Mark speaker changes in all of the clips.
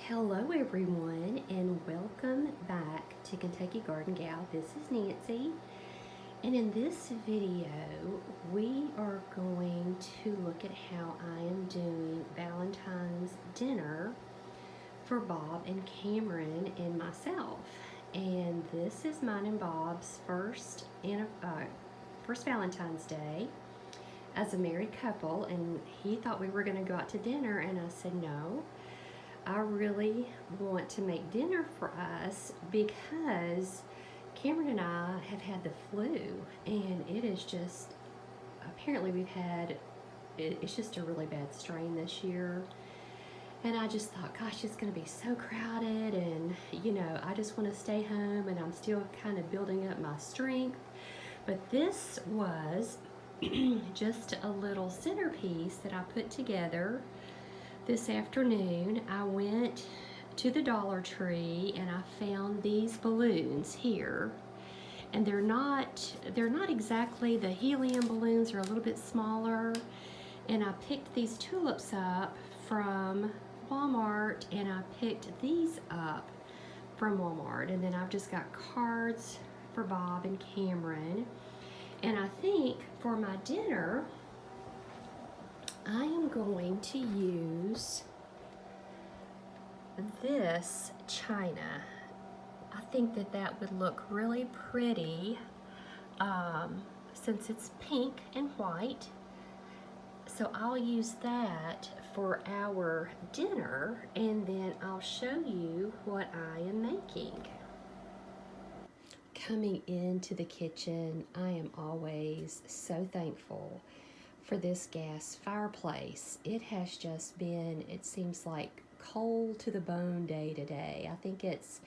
Speaker 1: Hello everyone and welcome back to Kentucky Garden Gal. This is Nancy, and in this video we are going to look at how I am doing Valentine's dinner for Bob and Cameron and myself. And this is mine and Bob's first Valentine's Day as a married couple, and he thought we were going to go out to dinner, and I said no. I really want to make dinner for us because Cameron and I have had the flu, and it is just, apparently it's just a really bad strain this year. And I just thought, gosh, it's going to be so crowded, and I just want to stay home, and I'm still kind of building up my strength. But this was just a little centerpiece that I put together this afternoon. I went to the Dollar Tree and I found these balloons here, and they're not exactly the helium balloons. They're a little bit smaller, and I picked these tulips up from Walmart, and I picked these up from Walmart, and then I've just got cards for Bob and Cameron. And I think for my dinner I am going to use this china. I think that would look really pretty since it's pink and white. So I'll use that for our dinner, and then I'll show you what I am making. Coming into the kitchen, I am always so thankful for this gas fireplace. It has just been, it seems like, cold to the bone day today. I think it's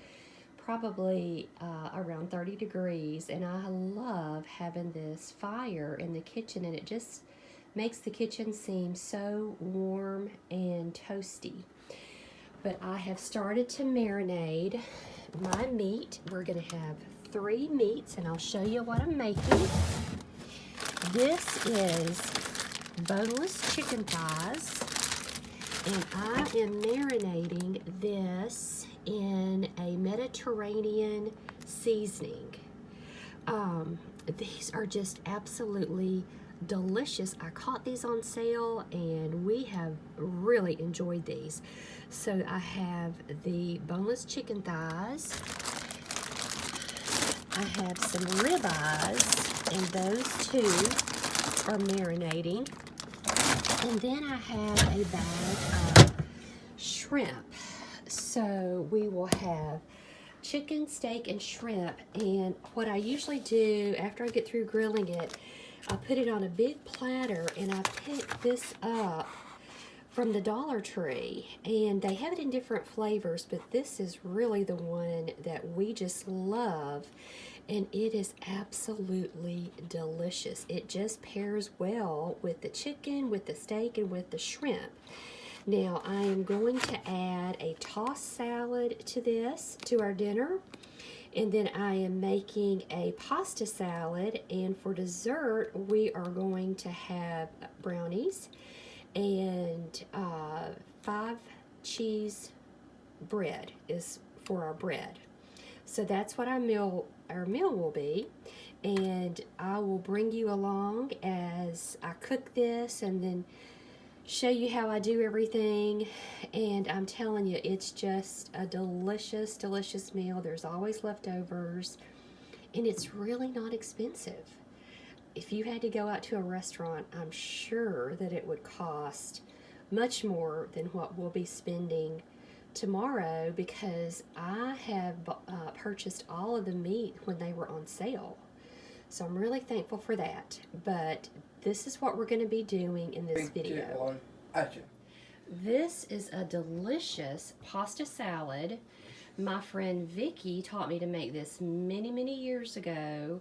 Speaker 1: probably around 30 degrees, and I love having this fire in the kitchen, and it just makes the kitchen seem so warm and toasty. But I have started to marinate my meat. We're gonna have 3 meats, and I'll show you what I'm making. This is boneless chicken thighs, and I am marinating this in a Mediterranean seasoning. These are just absolutely delicious. I caught these on sale, and we have really enjoyed these. So I have the boneless chicken thighs. I have some ribeyes, and those two are marinating. And then I have a bag of shrimp. So we will have chicken, steak, and shrimp. And what I usually do after I get through grilling it, I put it on a big platter, and I pick this up from the Dollar Tree, and they have it in different flavors, but this is really the one that we just love, and it is absolutely delicious. It just pairs well with the chicken, with the steak, and with the shrimp. Now I am going to add a tossed salad to this, to our dinner, and then I am making a pasta salad, and for dessert we are going to have brownies and 5 cheese bread is for our bread. So that's what our meal will be, and I will bring you along as I cook this and then show you how I do everything. And I'm telling you, it's just a delicious, delicious meal. There's always leftovers, and it's really not expensive. If you had to go out to a restaurant, I'm sure that it would cost much more than what we'll be spending tomorrow, because I have purchased all of the meat when they were on sale. So I'm really thankful for that. But this is what we're going to be doing in this video. This is a delicious pasta salad. My friend Vicky taught me to make this many, many years ago,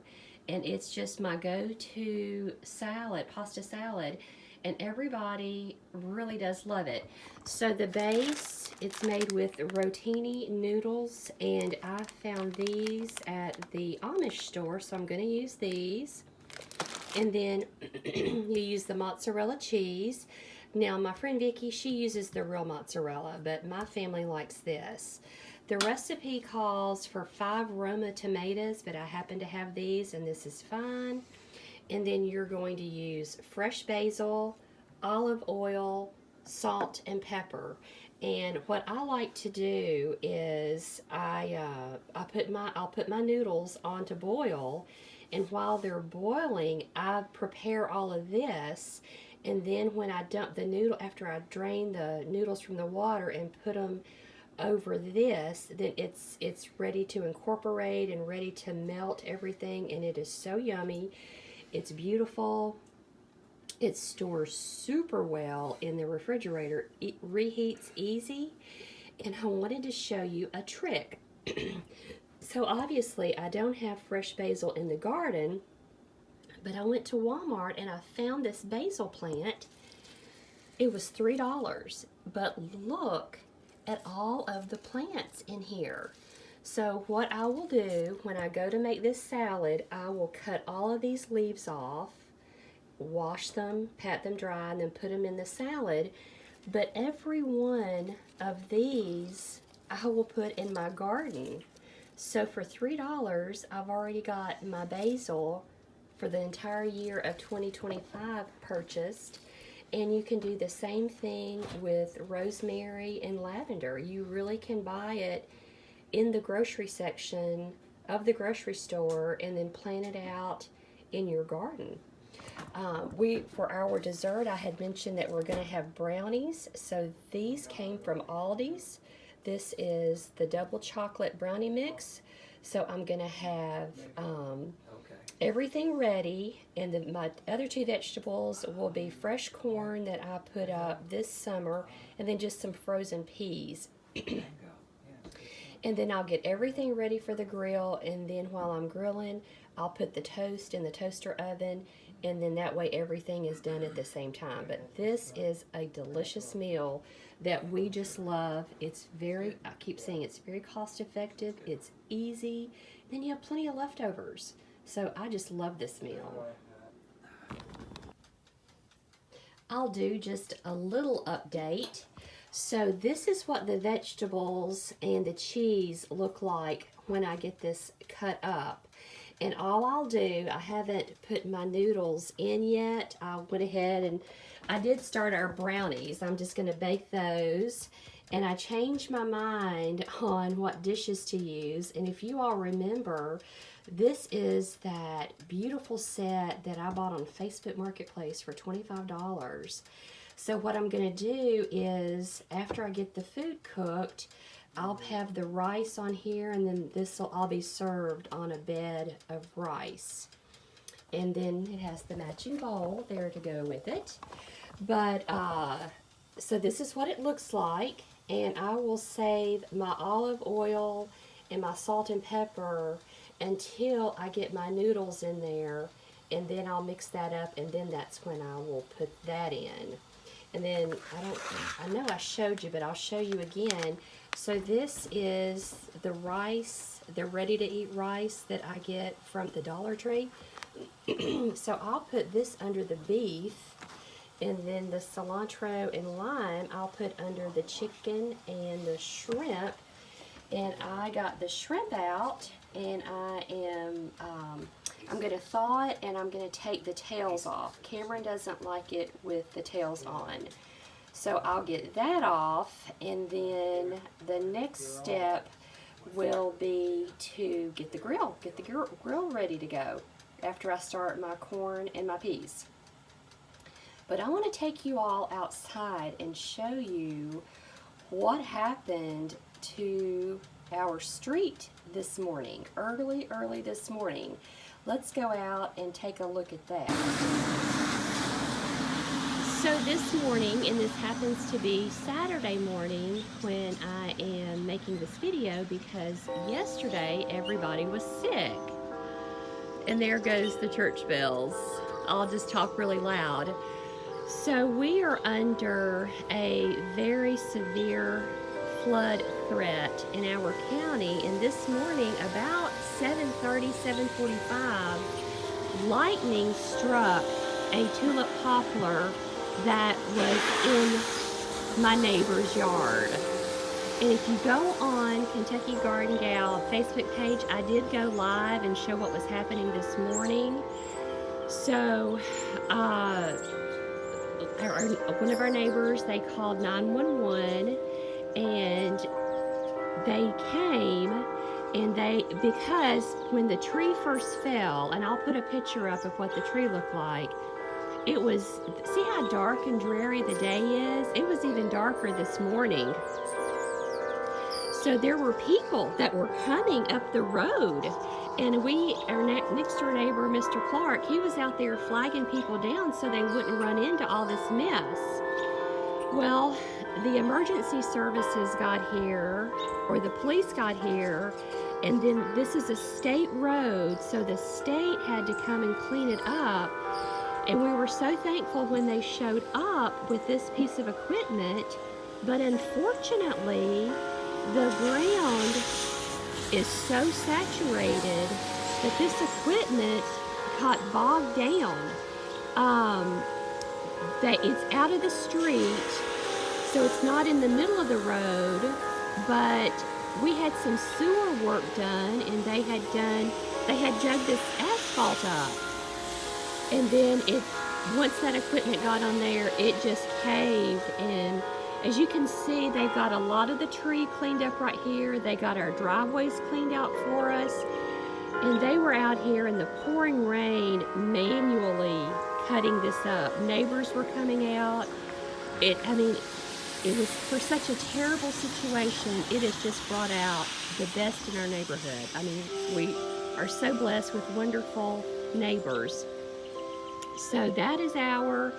Speaker 1: and it's just my go-to salad, pasta salad, and everybody really does love it. So the base, it's made with rotini noodles, and I found these at the Amish store, so I'm going to use these. And then you use the mozzarella cheese. Now, my friend Vicki, she uses the real mozzarella, but my family likes this. The recipe calls for 5 Roma tomatoes, but I happen to have these, and this is fine. And then you're going to use fresh basil, olive oil, salt, and pepper. And what I like to do is I'll put my noodles on to boil, and while they're boiling, I prepare all of this. And then when I dump the noodle, after I drain the noodles from the water and put them over this, then it's ready to incorporate and ready to melt everything, and it is so yummy. It's beautiful. It stores super well in the refrigerator. It reheats easy, and I wanted to show you a trick. So obviously I don't have fresh basil in the garden, but I went to Walmart and I found this basil plant. It was $3, but look at all of the plants in here. So what I will do when I go to make this salad, I will cut all of these leaves off, wash them, pat them dry, and then put them in the salad. But every one of these I will put in my garden. So for $3, I've already got my basil for the entire year of 2025 purchased. And you can do the same thing with rosemary and lavender. You really can buy it in the grocery section of the grocery store and then plant it out in your garden. For our dessert, I had mentioned that we're going to have brownies. So these came from Aldi's. This is the double chocolate brownie mix. So I'm going to have everything ready, and my other 2 vegetables will be fresh corn that I put up this summer, and then just some frozen peas. And then I'll get everything ready for the grill, and then while I'm grilling, I'll put the toast in the toaster oven, and then that way everything is done at the same time. But this is a delicious meal that we just love. It's very, I keep saying, it's very cost effective, it's easy, and you have plenty of leftovers. So I just love this meal. I'll do just a little update. So this is what the vegetables and the cheese look like when I get this cut up. And all I'll do, I haven't put my noodles in yet. I went ahead and I did start our brownies. I'm just going to bake those. And I changed my mind on what dishes to use. And if you all remember, this is that beautiful set that I bought on Facebook Marketplace for $25. So what I'm going to do is, after I get the food cooked, I'll have the rice on here, and then this will all be served on a bed of rice. And then it has the matching bowl there to go with it. But, so this is what it looks like. And I will save my olive oil and my salt and pepper until I get my noodles in there, and then I'll mix that up, and then that's when I will put that in. And then I know I showed you, but I'll show you again. So this is the rice, the ready-to-eat rice that I get from the Dollar Tree. So I'll put this under the beef, and then the cilantro and lime I'll put under the chicken and the shrimp. And I got the shrimp out, and I'm going to thaw it, and I'm going to take the tails off. Cameron doesn't like it with the tails on. So I'll get that off, and then the next step will be to get the grill ready to go after I start my corn and my peas. But I want to take you all outside and show you what happened to our street this morning, early this morning. Let's go out and take a look at that. So this morning, and this happens to be Saturday morning when I am making this video, because yesterday everybody was sick. And there goes the church bells. I'll just talk really loud. So we are under a very severe flood threat in our county, and this morning about 7:30, 7:45, lightning struck a tulip poplar that was in my neighbor's yard. And if you go on Kentucky Garden Gal Facebook page, I did go live and show what was happening this morning. So, one of our neighbors, they called 911, and they came, and because when the tree first fell, and I'll put a picture up of what the tree looked like, it was, see how dark and dreary the day is? It was even darker this morning. So there were people that were coming up the road, and our next door neighbor, Mr. Clark, he was out there flagging people down so they wouldn't run into all this mess. Well, the emergency services got here, or the police got here, and then this is a state road, so the state had to come and clean it up. And we were so thankful when they showed up with this piece of equipment, but unfortunately, the ground is so saturated that this equipment got bogged down. That it's out of the street, so it's not in the middle of the road, but we had some sewer work done, and they had dug this asphalt up. And then once that equipment got on there, it just caved. And as you can see, they've got a lot of the tree cleaned up right here. They got our driveways cleaned out for us. And they were out here in the pouring rain manually cutting this up. Neighbors were coming out. It was for such a terrible situation. It has just brought out the best in our neighborhood. I mean, we are so blessed with wonderful neighbors. So that is our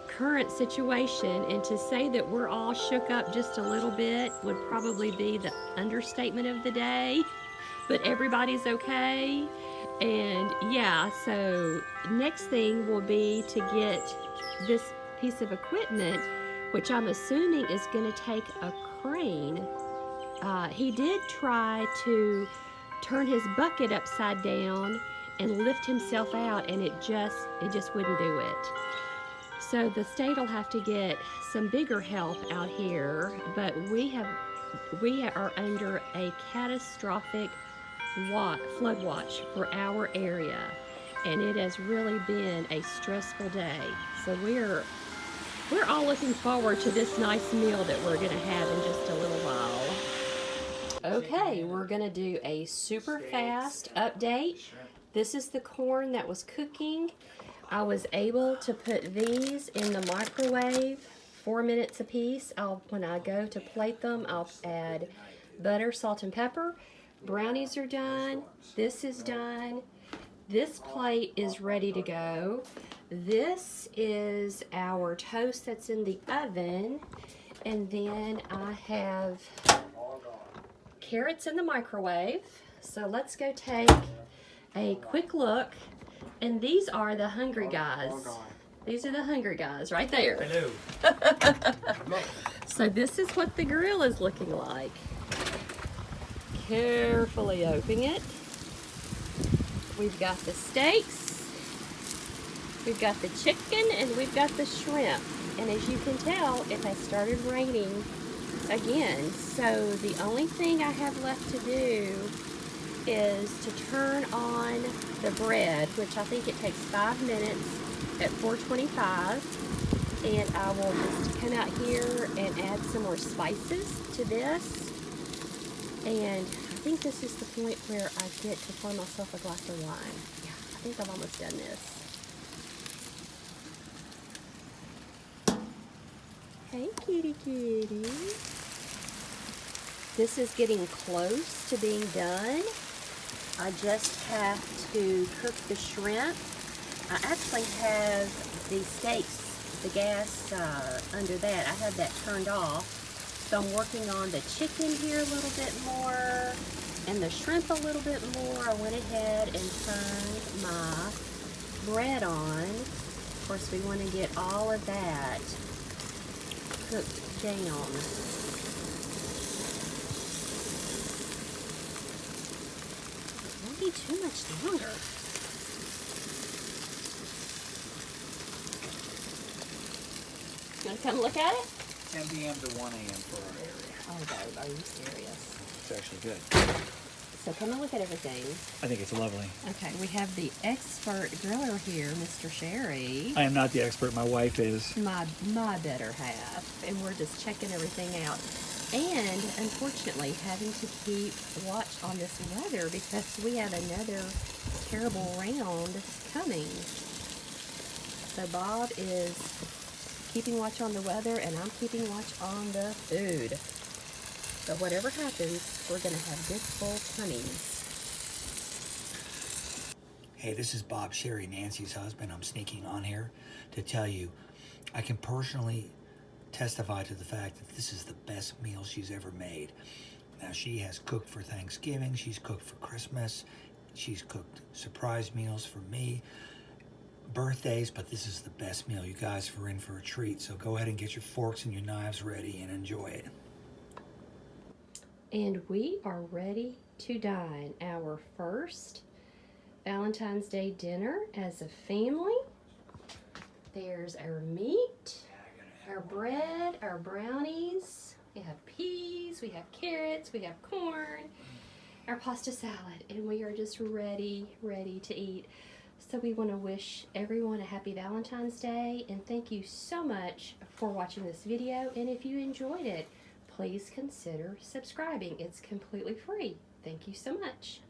Speaker 1: current situation, and to say that we're all shook up just a little bit would probably be the understatement of the day, but everybody's okay. And yeah, so next thing will be to get this piece of equipment, which I'm assuming is going to take a crane. He did try to turn his bucket upside down and lift himself out, and it just wouldn't do it. So the state will have to get some bigger help out here, but we are under a catastrophic flood watch for our area, and it has really been a stressful day. So we're all looking forward to this nice meal that we're going to have in just a little while. Okay, we're going to do a super fast update. This is the corn that was cooking. I was able to put these in the microwave 4 minutes a piece. When I go to plate them, I'll add butter, salt, and pepper. Brownies are done. This is done. This plate is ready to go. This is our toast that's in the oven. And then I have carrots in the microwave. So let's go take a quick look. And these are the hungry guys. These are the hungry guys right there.
Speaker 2: Hello.
Speaker 1: So this is what the grill is looking like. Carefully open it. We've got the steaks, we've got the chicken, and we've got the shrimp. And as you can tell, it has started raining again. So the only thing I have left to do is to turn on the bread, which I think it takes 5 minutes at 425. And I will just come out here and add some more spices to this. And I think this is the point where I get to pour myself a glass of wine. Yeah, I think I've almost done this. Hey, kitty kitty. This is getting close to being done. I just have to cook the shrimp. I actually have the steaks, the gas under that. I have that turned off. So I'm working on the chicken here a little bit more and the shrimp a little bit more. I went ahead and turned my bread on. Of course, we want to get all of that cooked down. It won't be too much longer. come look at it?
Speaker 2: 10 p.m. to 1 a.m. for our area.
Speaker 1: Oh, babe, are you serious?
Speaker 2: It's actually good.
Speaker 1: So come and look at everything.
Speaker 2: I think it's lovely.
Speaker 1: Okay, we have the expert griller here, Mr. Sherry.
Speaker 2: I am not the expert. My wife is.
Speaker 1: My better half. And we're just checking everything out. And unfortunately, having to keep watch on this weather because we have another terrible round coming. So Bob is keeping watch on the weather and I'm keeping watch on the food. But whatever happens, we're going to have good full tummies.
Speaker 2: Hey, this is Bob, Sherry, Nancy's husband. I'm sneaking on here to tell you I can personally testify to the fact that this is the best meal she's ever made. Now, she has cooked for Thanksgiving. She's cooked for Christmas. She's cooked surprise meals for me, birthdays, but this is the best meal. You guys are in for a treat. So go ahead and get your forks and your knives ready and enjoy it.
Speaker 1: And we are ready to dine our first Valentine's Day dinner as a family. There's our meat, our bread, our brownies. We have peas, we have carrots, we have corn, our pasta salad, and we are just ready to eat. So we want to wish everyone a happy Valentine's Day, and thank you so much for watching this video. And if you enjoyed it, please consider subscribing. It's completely free. Thank you so much.